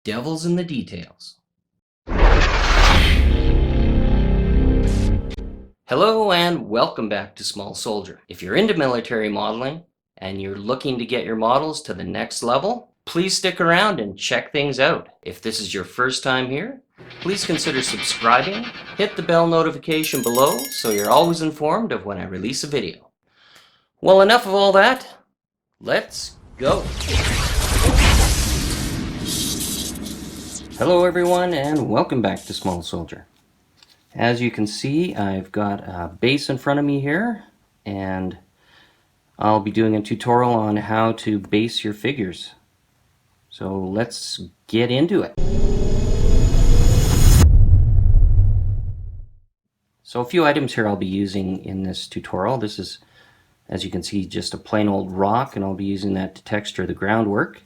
devil's in the details. Hello and welcome back to Small Soldier. If you're into military modeling and you're looking to get your models to the next level, please stick around and check things out. If this is your first time here, please consider subscribing, hit the bell notification below so you're always informed of when I release a video. Well, enough of all that, let's go. Hello everyone and welcome back to Small Soldier. As you can see, I've got a base in front of me here, and I'll be doing a tutorial on how to base your figures. So let's get into it. So a few items here I'll be using in this tutorial. This is, as you can see, just a plain old rock, and I'll be using that to texture the groundwork.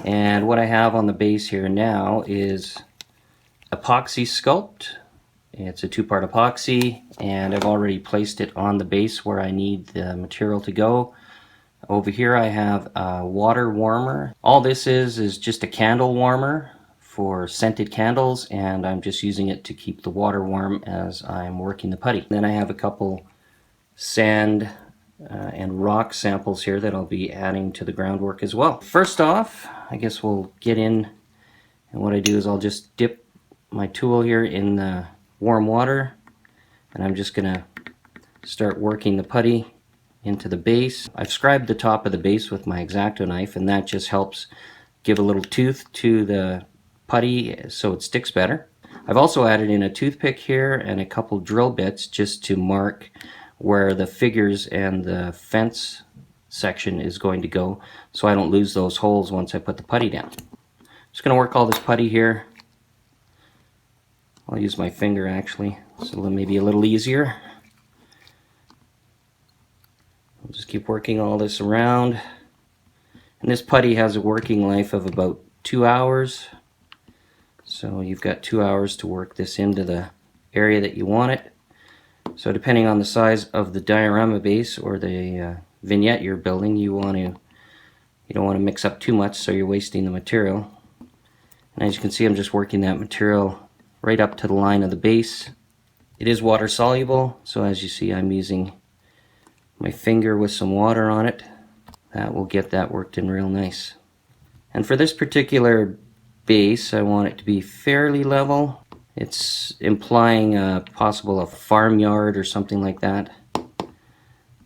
And what I have on the base here now is epoxy sculpt. It's a two-part epoxy, and I've already placed it on the base where I need the material to go. Over here I have a water warmer. All this is just a candle warmer for scented candles, and I'm just using it to keep the water warm as I'm working the putty. Then I have a couple sand and rock samples here that I'll be adding to the groundwork as well. First off, I guess we'll get in, and what I do is I'll just dip my tool here in the warm water, and I'm just gonna start working the putty into the base. I've scribed the top of the base with my X-Acto knife, and that just helps give a little tooth to the putty so it sticks better. I've also added in a toothpick here and a couple drill bits just to mark where the figures and the fence section is going to go, so I don't lose those holes once I put the putty down. Just gonna work all this putty here. I'll use my finger actually, so maybe a little easier. I'll just keep working all this around. And this putty has a working life of about 2 hours. So you've got 2 hours to work this into the area that you want it. So depending on the size of the diorama base or the vignette you're building, you don't want to mix up too much so you're wasting the material. And as you can see, I'm just working that material right up to the line of the base. It is water soluble, so as you see, I'm using my finger with some water on it. That will get that worked in real nice. And for this particular base, I want it to be fairly level. It's implying a farmyard or something like that.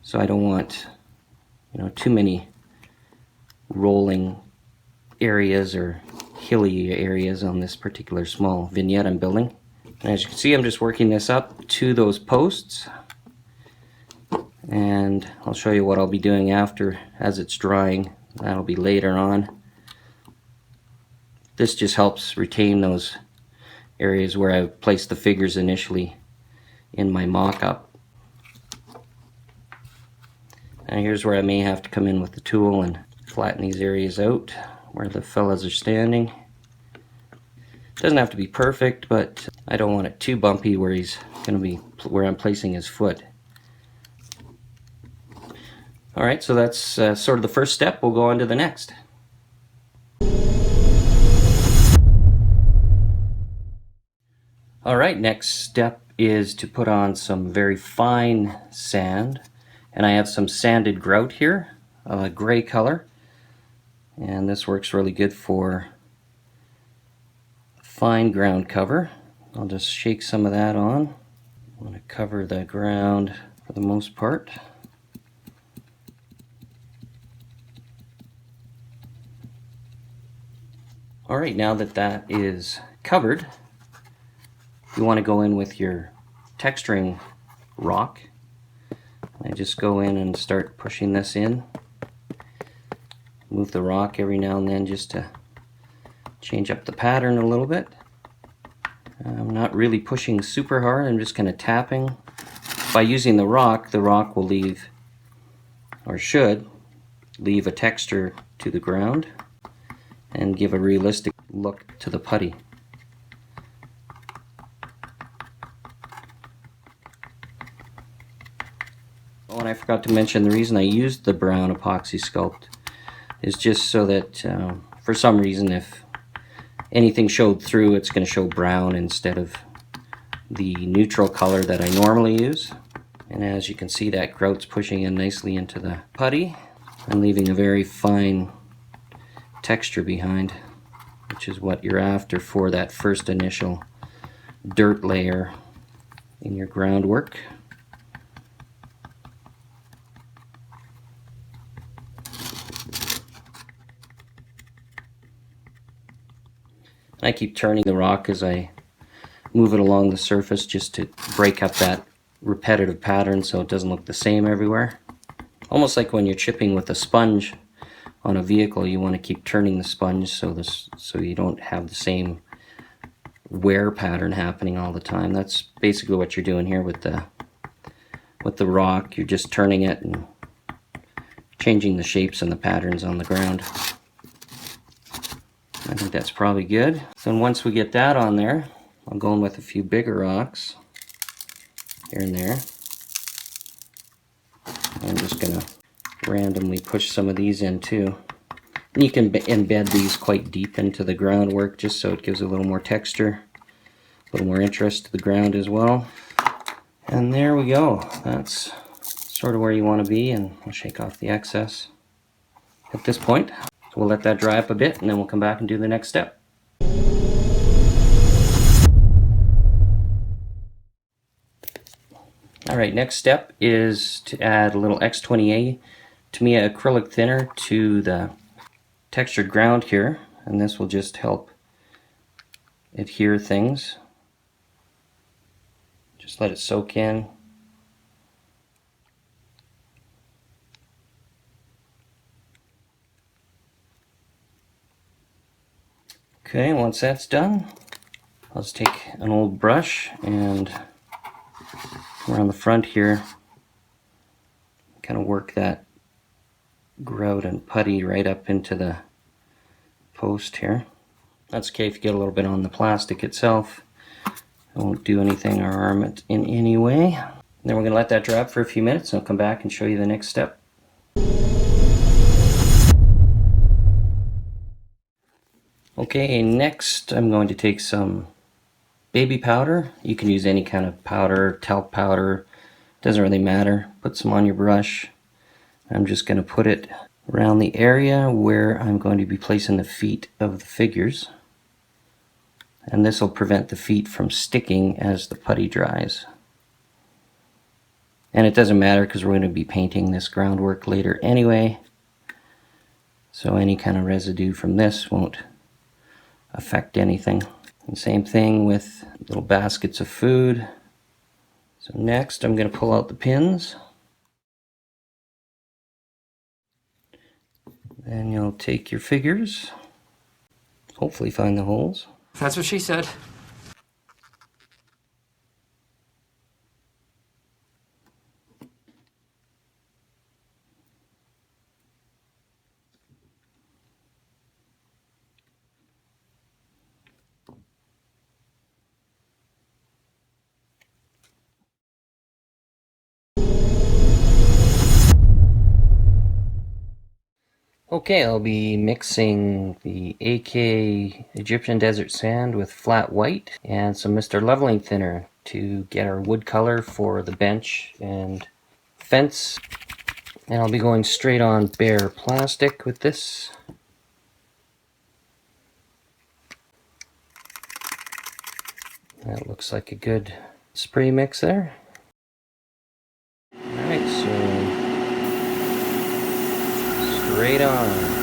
So I don't want, too many rolling areas or hilly areas on this particular small vignette I'm building. And as you can see, I'm just working this up to those posts, and I'll show you what I'll be doing after as it's drying. That'll be later on. This just helps retain those areas where I placed the figures initially in my mock-up. And here's where I may have to come in with the tool and flatten these areas out where the fellas are standing. Doesn't have to be perfect, but I don't want it too bumpy where he's going to be, where I'm placing his foot. Alright, so that's sort of the first step. We'll go on to the next. Alright, next step is to put on some very fine sand. And I have some sanded grout here, a gray color. And this works really good for fine ground cover. I'll just shake some of that on. I want to cover the ground for the most part. Alright, now that that is covered, you want to go in with your texturing rock. I just go in and start pushing this in. Move the rock every now and then just to change up the pattern a little bit. I'm not really pushing super hard, I'm just kind of tapping. By using the rock will leave, or should, leave a texture to the ground and give a realistic look to the putty. Oh, and I forgot to mention, the reason I used the brown epoxy sculpt is just so that for some reason if anything showed through, it's going to show brown instead of the neutral color that I normally use. And as you can see, that grout's pushing in nicely into the putty and leaving a very fine texture behind, which is what you're after for that first initial dirt layer in your groundwork. I keep turning the rock as I move it along the surface just to break up that repetitive pattern so it doesn't look the same everywhere. Almost like when you're chipping with a sponge on a vehicle, you want to keep turning the sponge so you don't have the same wear pattern happening all the time. That's basically what you're doing here with the rock. You're just turning it and changing the shapes and the patterns on the ground. I think that's probably good. So once we get that on there, I'll go in with a few bigger rocks here and there. I'm just going to randomly push some of these in too. And you can embed these quite deep into the groundwork just so it gives a little more texture, a little more interest to the ground as well. And there we go. That's sort of where you want to be, and I'll shake off the excess at this point. So we'll let that dry up a bit and then we'll come back and do the next step. Alright, next step is to add a little X20A Tamiya acrylic thinner to the textured ground here, and this will just help adhere things. Just let it soak in. Okay, once that's done, I'll just take an old brush and around the front here, kind of work that grout and putty right up into the post here. That's okay if you get a little bit on the plastic itself. It won't do anything or harm it in any way. And then we're going to let that dry up for a few minutes and I'll come back and show you the next step. Okay, next I'm going to take some baby powder. You can use any kind of powder, talc powder, doesn't really matter. Put some on your brush. I'm just going to put it around the area where I'm going to be placing the feet of the figures. And this will prevent the feet from sticking as the putty dries. And it doesn't matter because we're going to be painting this groundwork later anyway. So any kind of residue from this won't affect anything. And same thing with little baskets of food. So next I'm going to pull out the pins. Then you'll take your figures, hopefully find the holes. That's what she said. Okay, I'll be mixing the AK Egyptian Desert Sand with flat white and some Mr. Leveling Thinner to get our wood color for the bench and fence. And I'll be going straight on bare plastic with this. That looks like a good spray mix there. Alright, so straight on.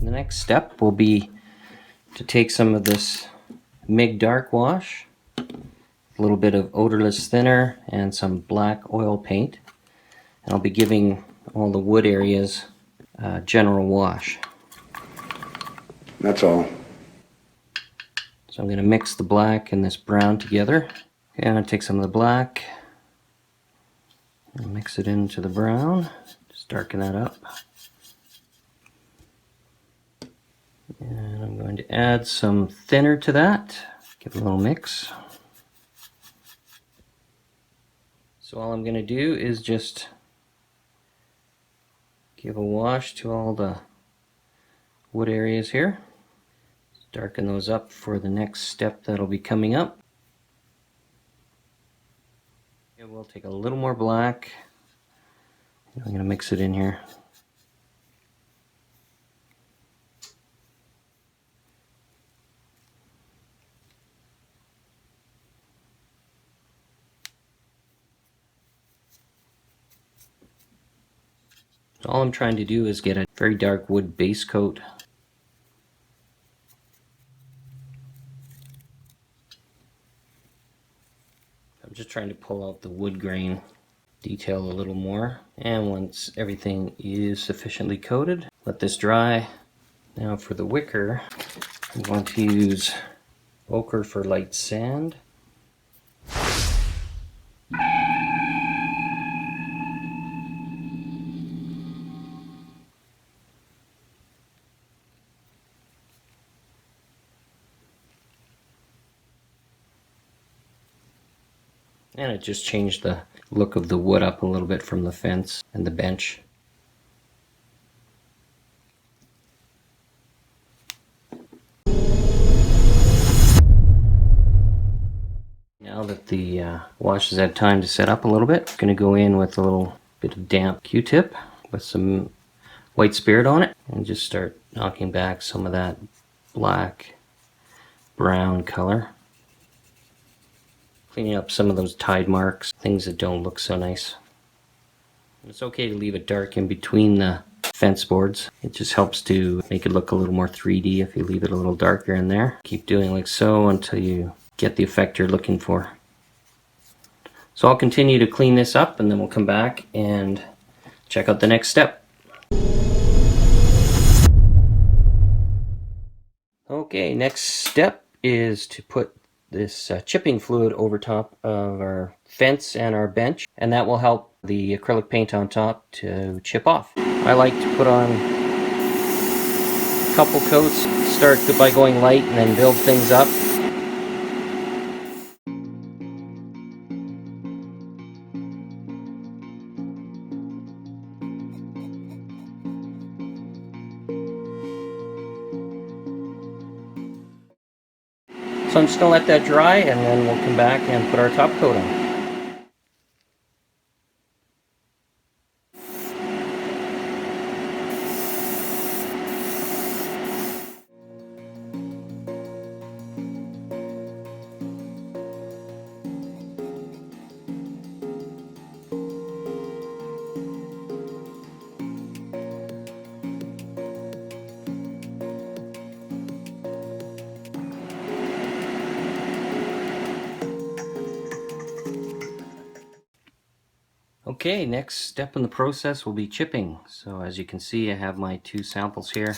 Next step will be to take some of this MIG dark wash, a little bit of odorless thinner, and some black oil paint. And I'll be giving all the wood areas general wash. That's all. So I'm going to mix the black and this brown together. And I'll take some of the black and mix it into the brown. Just darken that up. And I'm going to add some thinner to that. Give it a little mix. So all I'm going to do is just give a wash to all the wood areas here. Darken those up for the next step that'll be coming up. And we'll take a little more black. I'm going to mix it in here. So all I'm trying to do is get a very dark wood base coat. I'm just trying to pull out the wood grain detail a little more. And once everything is sufficiently coated, let this dry. Now for the wicker, I'm going to use ochre for light sand. And it just changed the look of the wood up a little bit from the fence and the bench. Now that the wash has had time to set up a little bit, I'm going to go in with a little bit of damp Q-tip with some white spirit on it and just start knocking back some of that black brown color. Cleaning up some of those tide marks, things that don't look so nice. It's okay to leave it dark in between the fence boards. It just helps to make it look a little more 3D if you leave it a little darker in there. Keep doing like so until you get the effect you're looking for. So I'll continue to clean this up and then we'll come back and check out the next step. Okay, next step is to put this chipping fluid over top of our fence and our bench, and that will help the acrylic paint on top to chip off. I like to put on a couple coats, start by going light and then build things up. So I'm just going to let that dry and then we'll come back and put our top coat on. Okay, next step in the process will be chipping. So as you can see, I have my two samples here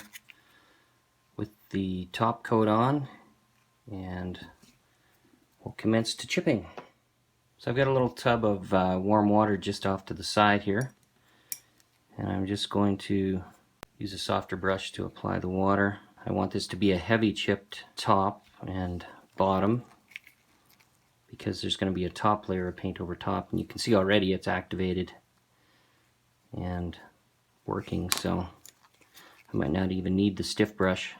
with the top coat on, and we'll commence to chipping. So I've got a little tub of warm water just off to the side here, and I'm just going to use a softer brush to apply the water. I want this to be a heavy chipped top and bottom, because there's going to be a top layer of paint over top, and you can see already it's activated and working, so I might not even need the stiff brush.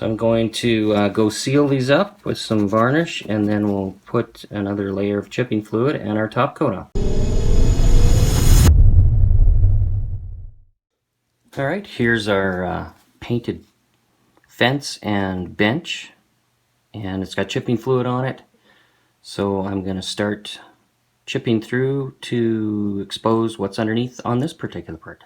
So I'm going to go seal these up with some varnish, and then we'll put another layer of chipping fluid and our top coat on. Alright, here's our painted fence and bench, and it's got chipping fluid on it. So I'm going to start chipping through to expose what's underneath on this particular part.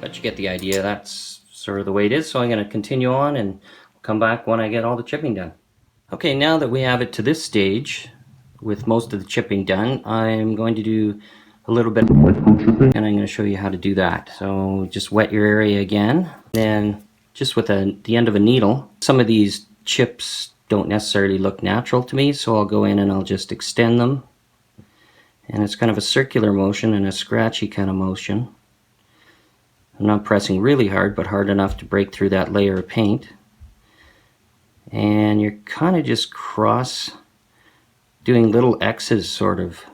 But you get the idea, that's sort of the way it is. So I'm going to continue on and come back when I get all the chipping done. Okay, now that we have it to this stage, with most of the chipping done, I'm going to do a little bit of wet chipping, and I'm going to show you how to do that. So just wet your area again, then just with the end of a needle. Some of these chips don't necessarily look natural to me, so I'll go in and I'll just extend them. And it's kind of a circular motion and a scratchy kind of motion. I'm not pressing really hard, but hard enough to break through that layer of paint. And you're kind of just doing little X's sort of.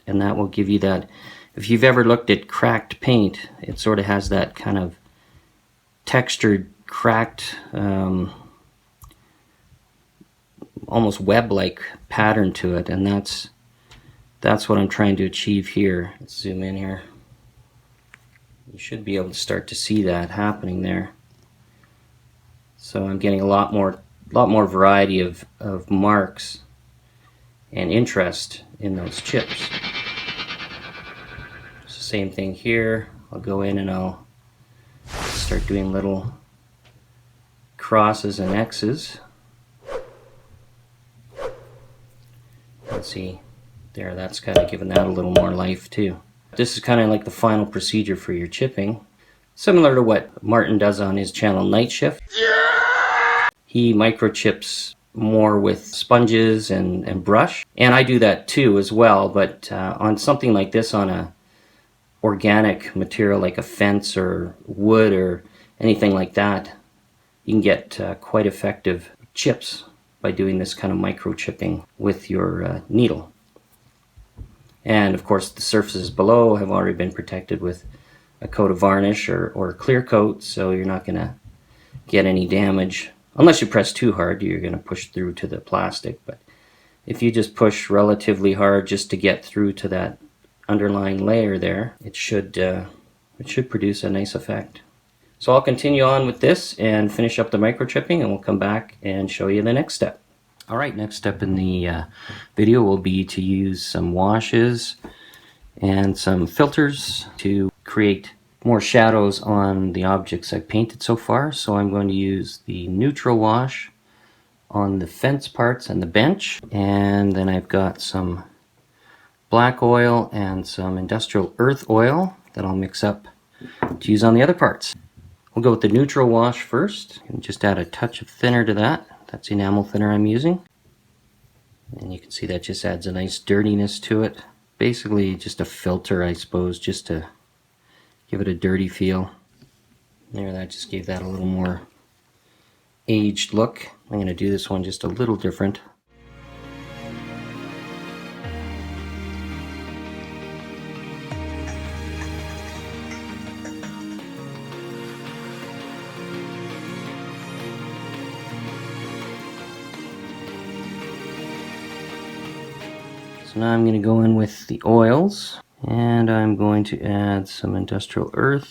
And that will give you that. If you've ever looked at cracked paint, it sort of has that kind of textured, cracked, almost web-like pattern to it. And that's what I'm trying to achieve here. Let's zoom in here. You should be able to start to see that happening there. So I'm getting a lot more variety of marks and interest in those chips. It's the same thing here. I'll go in and I'll start doing little crosses and X's. Let's see, there, that's kind of giving that a little more life too. This is kind of like the final procedure for your chipping. Similar to what Martin does on his channel Night Shift. Yeah! He microchips more with sponges and brush. And I do that too as well, but on something like this, on a organic material like a fence or wood or anything like that, you can get quite effective chips by doing this kind of microchipping with your needle. And of course the surfaces below have already been protected with a coat of varnish or a clear coat, so you're not going to get any damage. Unless you press too hard, you're going to push through to the plastic. But if you just push relatively hard just to get through to that underlying layer there, it should produce a nice effect. So I'll continue on with this and finish up the microchipping, and we'll come back and show you the next step. Alright, next step in the video will be to use some washes and some filters to create more shadows on the objects I've painted so far. So I'm going to use the neutral wash on the fence parts and the bench, and then I've got some black oil and some industrial earth oil that I'll mix up to use on the other parts. We'll go with the neutral wash first and just add a touch of thinner to that. That's enamel thinner I'm using. And you can see that just adds a nice dirtiness to it. Basically just a filter, I suppose, just to give it a dirty feel. There, that just gave that a little more aged look. I'm going to do this one just a little different. So now I'm going to go in with the oils, and I'm going to add some industrial earth.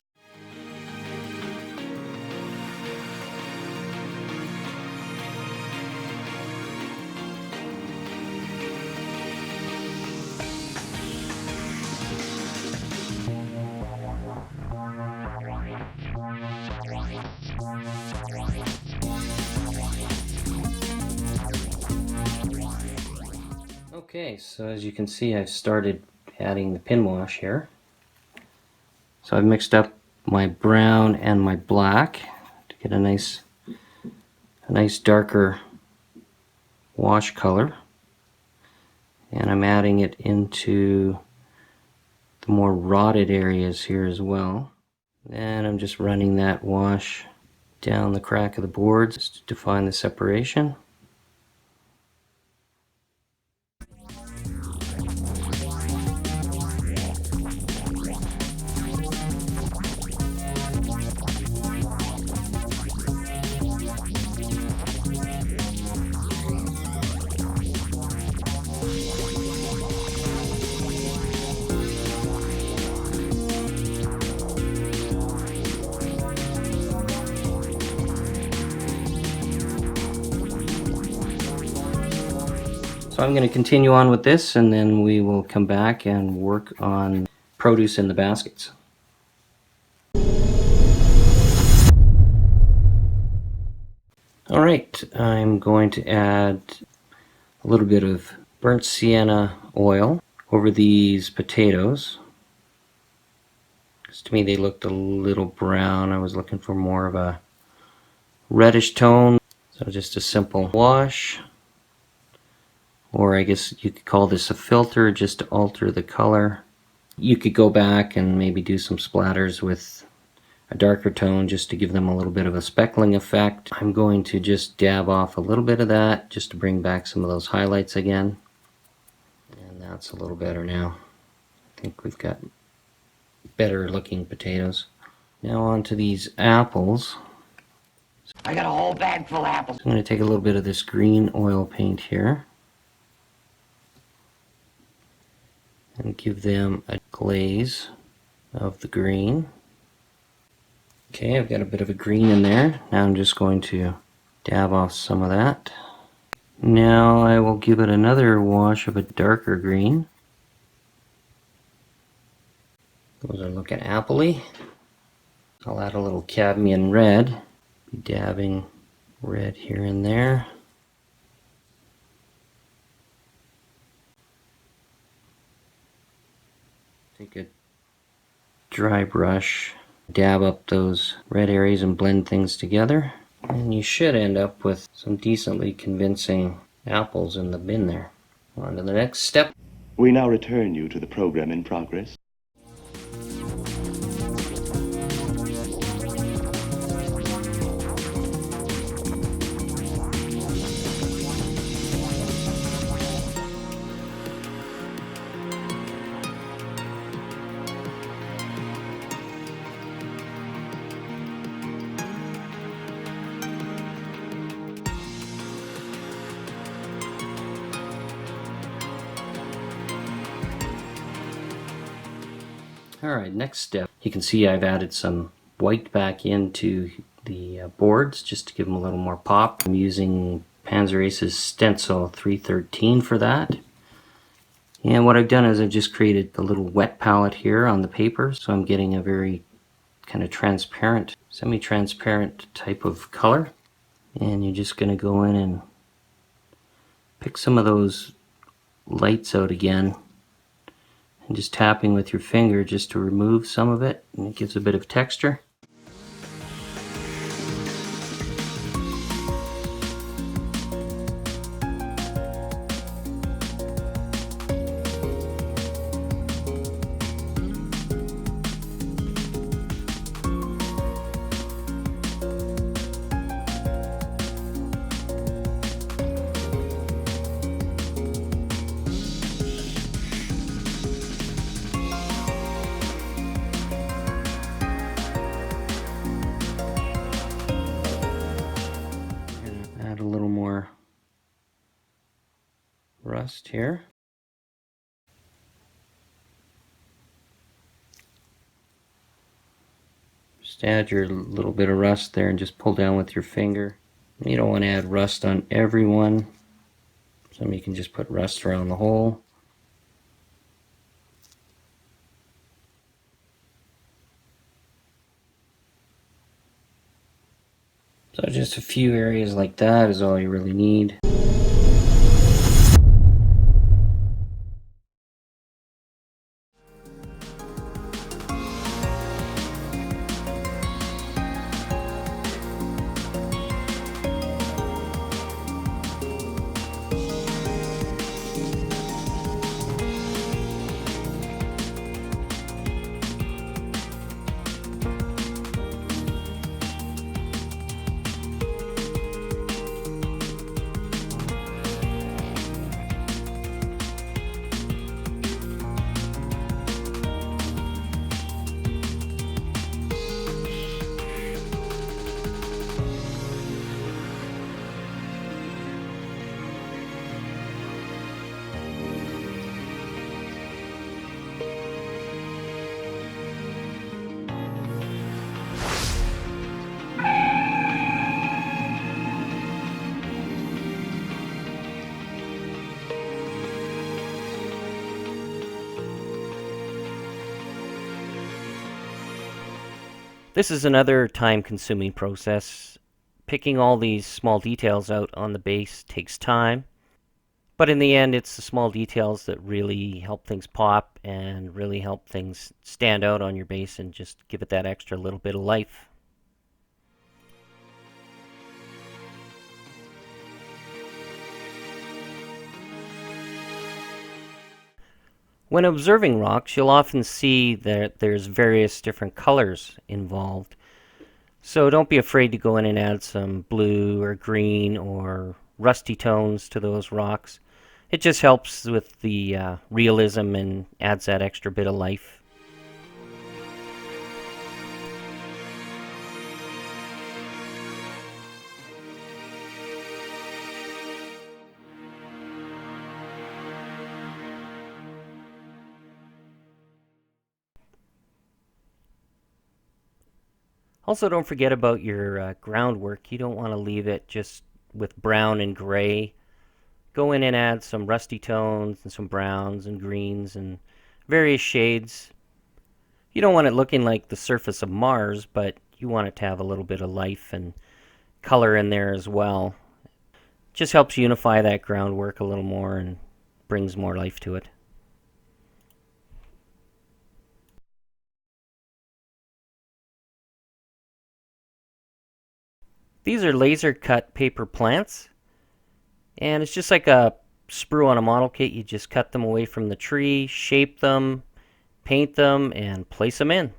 Okay, so as you can see, I've started adding the pin wash here. So I've mixed up my brown and my black to get a nice darker wash color. And I'm adding it into the more rotted areas here as well. Then I'm just running that wash down the crack of the boards to define the separation. So I'm going to continue on with this, and then we will come back and work on produce in the baskets. Alright, I'm going to add a little bit of burnt sienna oil over these potatoes. Because to me they looked a little brown. I was looking for more of a reddish tone. So just a simple wash. Or I guess you could call this a filter just to alter the color. You could go back and maybe do some splatters with a darker tone just to give them a little bit of a speckling effect. I'm going to just dab off a little bit of that just to bring back some of those highlights again. And that's a little better now. I think we've got better looking potatoes. Now on to these apples. I got a whole bag full of apples. So I'm going to take a little bit of this green oil paint here and give them a glaze of the green. Okay, I've got a bit of a green in there. Now I'm just going to dab off some of that. Now I will give it another wash of a darker green. Those are looking appley. I'll add a little cadmium red. Be dabbing red here and there. Take a dry brush, dab up those red areas and blend things together. And you should end up with some decently convincing apples in the bin there. On to the next step. We now return you to the program in progress. Alright, next step. You can see I've added some white back into the boards just to give them a little more pop. I'm using Panzer Ace's Stencil 313 for that. And what I've done is I've just created a little wet palette here on the paper, so I'm getting a very kind of transparent, semi-transparent type of color. And you're just going to go in and pick some of those lights out again. And just tapping with your finger just to remove some of it, and it gives a bit of texture. Add a little more rust here. Just add your little bit of rust there and just pull down with your finger. You don't want to add rust on every one. Some you can just put rust around the hole. So just a few areas like that is all you really need. This is another time-consuming process. Picking all these small details out on the base takes time, but in the end it's the small details that really help things pop and really help things stand out on your base and just give it that extra little bit of life. When observing rocks, you'll often see that there's various different colors involved. So don't be afraid to go in and add some blue or green or rusty tones to those rocks. It just helps with the realism and adds that extra bit of life. Also, don't forget about your groundwork. You don't want to leave it just with brown and gray. Go in and add some rusty tones and some browns and greens and various shades. You don't want it looking like the surface of Mars, but you want it to have a little bit of life and color in there as well. Just helps unify that groundwork a little more and brings more life to it. These are laser cut paper plants, and it's just like a sprue on a model kit. You just cut them away from the tree, shape them, paint them, and place them in.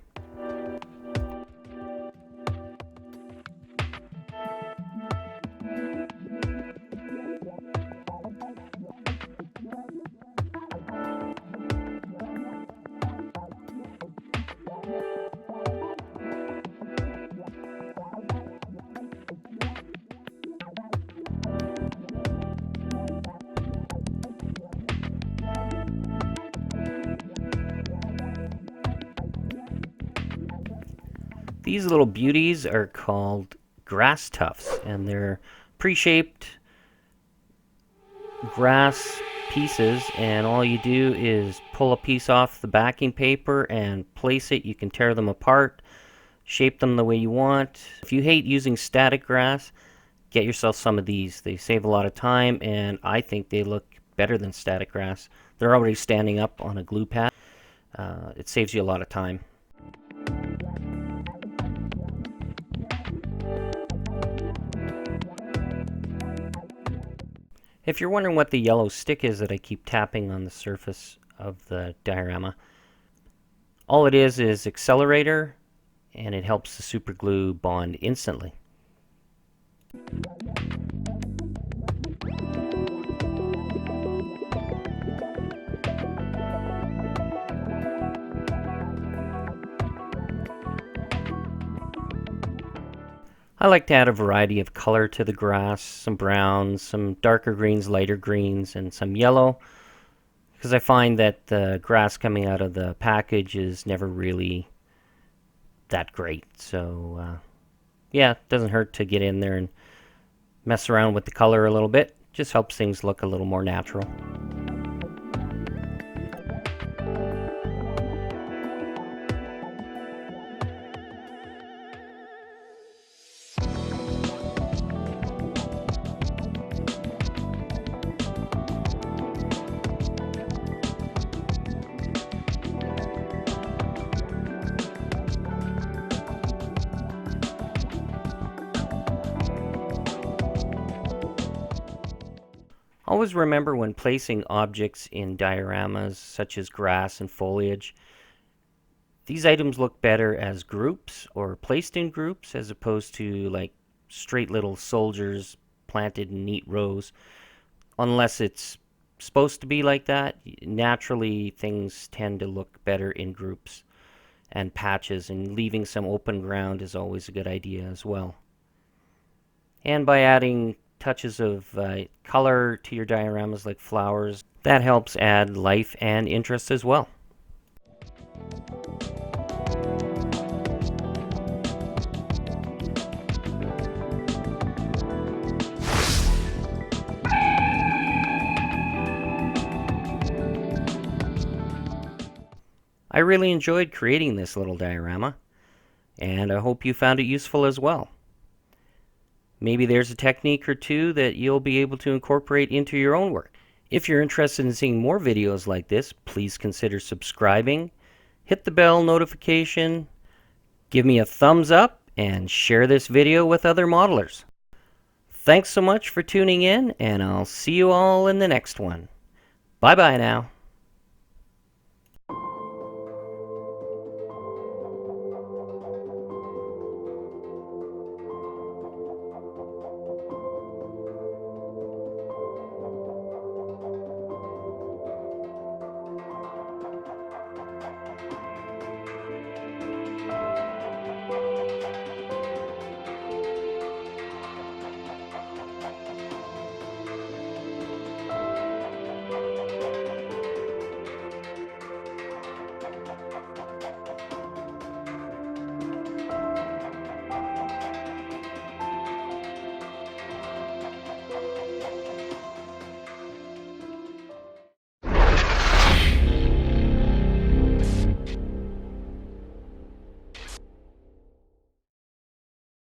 These little beauties are called grass tufts, and they're pre-shaped grass pieces, and all you do is pull a piece off the backing paper and place it. You can tear them apart, shape them the way you want. If you hate using static grass, get yourself some of these. They save a lot of time, and I think they look better than static grass. They're already standing up on a glue pad. It saves you a lot of time. If you're wondering what the yellow stick is that I keep tapping on the surface of the diorama, all it is accelerator, and it helps the super glue bond instantly. I like to add a variety of color to the grass, some browns, some darker greens, lighter greens, and some yellow, because I find that the grass coming out of the package is never really that great. So yeah, it doesn't hurt to get in there and mess around with the color a little bit. Just helps things look a little more natural. Always remember when placing objects in dioramas such as grass and foliage, these items look better as groups or placed in groups as opposed to like straight little soldiers planted in neat rows. Unless it's supposed to be like that, naturally things tend to look better in groups and patches, and leaving some open ground is always a good idea as well. And by adding touches of color to your dioramas like flowers, that helps add life and interest as well. I really enjoyed creating this little diorama, and I hope you found it useful as well. Maybe there's a technique or two that you'll be able to incorporate into your own work. If you're interested in seeing more videos like this, please consider subscribing, hit the bell notification, give me a thumbs up, and share this video with other modelers. Thanks so much for tuning in, and I'll see you all in the next one. Bye-bye now.